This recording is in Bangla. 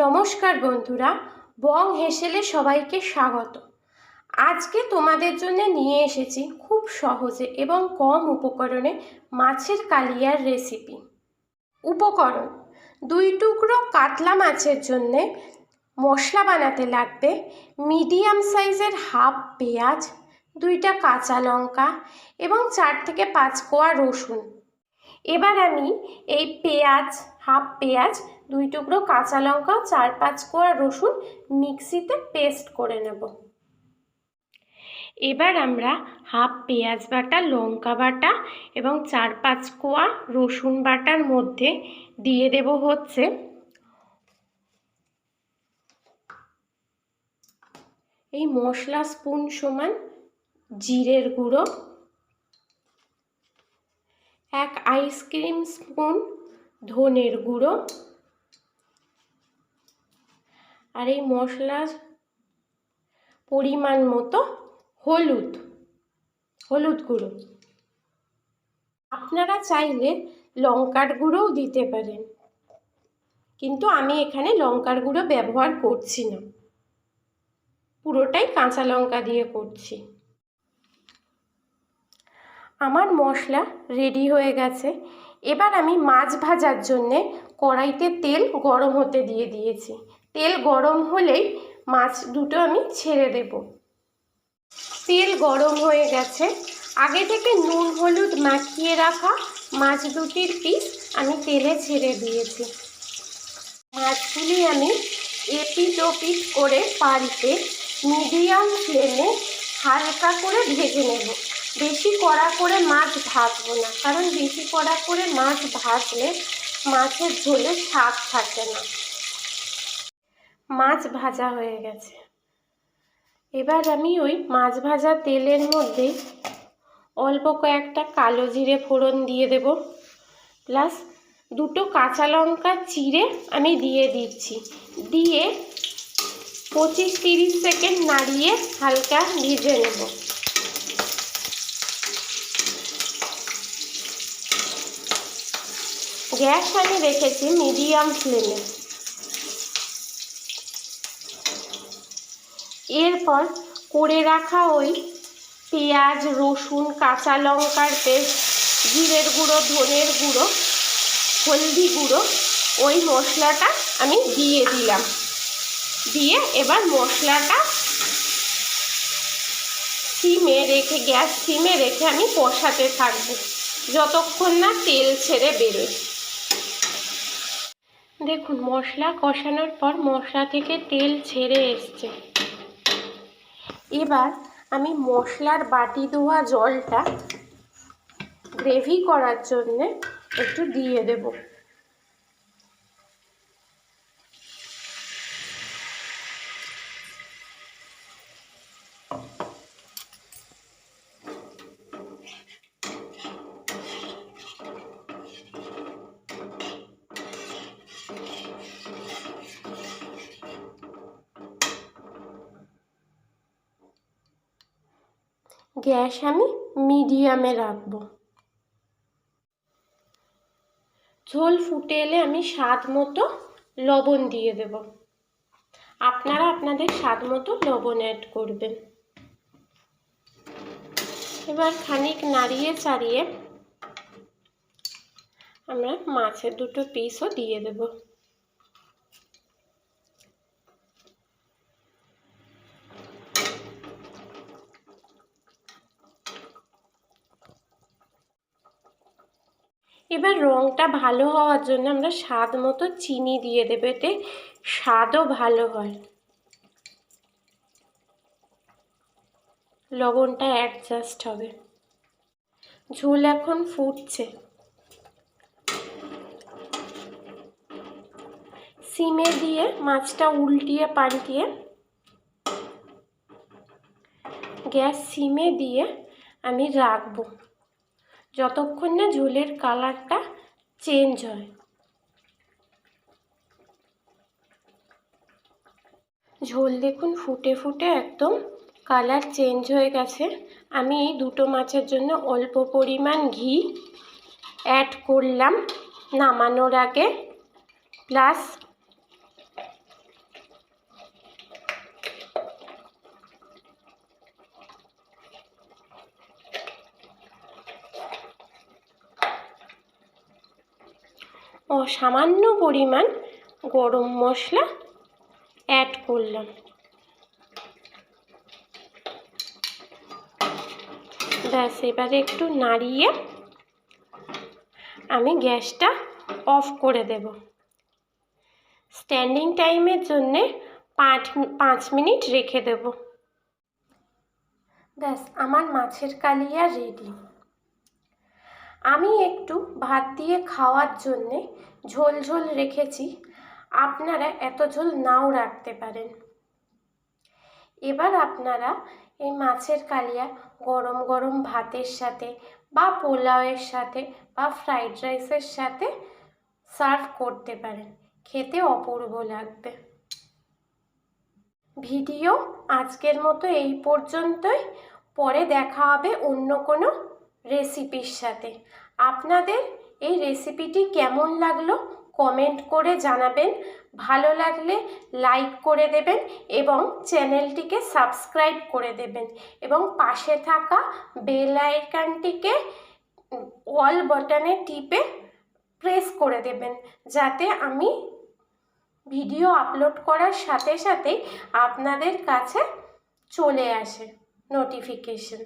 নমস্কার বন্ধুরা, বং হেসেলে সবাইকে স্বাগত। আজকে তোমাদের জন্য নিয়ে এসেছি খুব সহজে এবং কম উপকরণে মাছের কালিয়ার রেসিপি। উপকরণ: 2 টুকরো কাতলা মাছের জন্যে মশলা বানাতে লাগবে মিডিয়াম সাইজের হাফ পেঁয়াজ, 2টা কাঁচা লঙ্কা এবং 4 থেকে 5 কোয়া রসুন। এবার আমি এই হাফ পেঁয়াজ, 2 টুকরো কাঁচা লঙ্কা, 4-5 কোয়া রসুন মিক্সিতে পেস্ট করে নেব। এবার আমরা হাফ পেঁয়াজ বাটা, লঙ্কা বাটা এবং 4-5 কোয়া রসুন বাটার মধ্যে দিয়ে দেব হচ্ছে এই মশলা স্পুন সমান জিরের গুঁড়ো, 1 আইসক্রিম স্পুন ধনের গুঁড়ো, আর এই মশলার পরিমাণ মতো হলুদ গুঁড়ো। আপনারা চাইলে লঙ্কার গুঁড়োও দিতে পারেন, কিন্তু আমি এখানে লঙ্কার গুঁড়ো ব্যবহার করছি না, পুরোটাই কাঁচা লঙ্কা দিয়ে করছি। আমার মশলা রেডি হয়ে গেছে। এবার আমি মাছ ভাজার জন্যে কড়াইতে তেল গরম হতে দিয়ে দিয়েছি। তেল গরম হলেই মাছ দুটো আমি ছেড়ে দেব। তেল গরম হয়ে গেছে। আগে থেকে নুন হলুদ মাখিয়ে রাখা মাছ দুটির পিস আমি তেলে ছেড়ে দিয়েছি। মাছগুলি আমি এপিট ওপিট করে পাল্টে মিডিয়াম ফ্লেমে হালকা করে ভেজে নেব। বেশি কড়া করে মাছ ভাজবো না, কারণ বেশি কড়া করে মাছ ভাজলে মাছের ঝোলে স্বাদ থাকে না। মাছ ভাজা হয়ে গেছে। এবার আমি ওই মাছ ভাজা তেলের মধ্যে অল্প কয়েকটা কালো জিরে ফোড়ন দিয়ে দেব, প্লাস 2টো কাঁচা লঙ্কা চিড়ে আমি দিয়ে দিচ্ছি। দিয়ে 25-30 সেকেন্ড নাড়িয়ে হালকা ভেজে নেব। গ্যাস আমি রেখেছি মিডিয়াম ফ্লেমে। এরপর করে রাখা ওই পেঁয়াজ, রসুন, কাঁচা লঙ্কার পেস্ট, জিরের গুঁড়ো, ধনের গুঁড়ো, হলদি গুঁড়ো, ওই মশলাটা আমি দিয়ে দিলাম। দিয়ে এবার মশলাটা গ্যাস সিমে রেখে আমি কষাতে থাকবো যতক্ষণ না তেল ছেড়ে বেরোয়। দেখুন, মশলা কষানোর পর মশলা থেকে তেল ছেড়ে এসছে। এবার আমি মশলার বাটি ধোয়া জলটা গ্রেভি করার জন্য একটু দিয়ে দেব। গ্যাস আমি মিডিয়ামে রাখবো। ঝোল ফুটে এলে আমি স্বাদ মতো লবণ দিয়ে দেব। আপনারা আপনাদের স্বাদ মতো লবণ অ্যাড করবেন। এবার খানিক নাড়িয়ে চাড়িয়ে আমরা মাছের 2টো পিসও দিয়ে দেব। এবার রঙটা ভালো হওয়ার জন্য আমরা স্বাদ মতো চিনি দিয়ে দেব, এতে স্বাদও ভালো হয়। লবণটা অ্যাডজাস্ট হবে। ঝোল এখন ফুটছে। সিমে দিয়ে মাছটা উল্টিয়ে পাল্টিয়ে গ্যাস সিমে দিয়ে আমি রাখবো যতক্ষণ না ঝোলের কালারটা চেঞ্জ হয়। ঝোল দেখুন ফুটে ফুটে একদম কালার চেঞ্জ হয়ে গেছে। আমি এই 2টো মাছের জন্য অল্প পরিমাণ ঘি অ্যাড করলাম নামানোর আগে, প্লাস সামান্য পরিমাণ গরম মশলা অ্যাড করলাম। ব্যাস, এবারে একটু নাড়িয়ে আমি গ্যাসটা অফ করে দেব। স্ট্যান্ডিং টাইমের জন্যে 5 মিনিট রেখে দেব। ব্যাস, আমার মাছের কালিয়া রেডি। আমি একটু ভাত দিয়ে খাওয়ার জন্যে ঝোল ঝোল রেখেছি, আপনারা এত ঝোল নাও রাখতে পারেন। এবার আপনারা এই মাছের কালিয়া গরম গরম ভাতের সাথে বা পোলাওয়ের সাথে বা ফ্রাইড রাইসের সাথে সার্ভ করতে পারেন, খেতে অপূর্ব লাগবে। ভিডিও আজকের মতো এই পর্যন্তই। পরে দেখা হবে অন্য কোনো রেসিপির সাথে। আপনাদের এই রেসিপিটি কেমন লাগলো কমেন্ট করে জানাবেন। ভালো লাগলে লাইক করে দেবেন এবং চ্যানেলটিকে সাবস্ক্রাইব করে দেবেন এবং পাশে থাকা বেল আইকনটিকে অল বাটনে টিপে প্রেস করে দেবেন, যাতে আমি ভিডিও আপলোড করার সাথে সাথেই আপনাদের কাছে চলে আসে নোটিফিকেশন।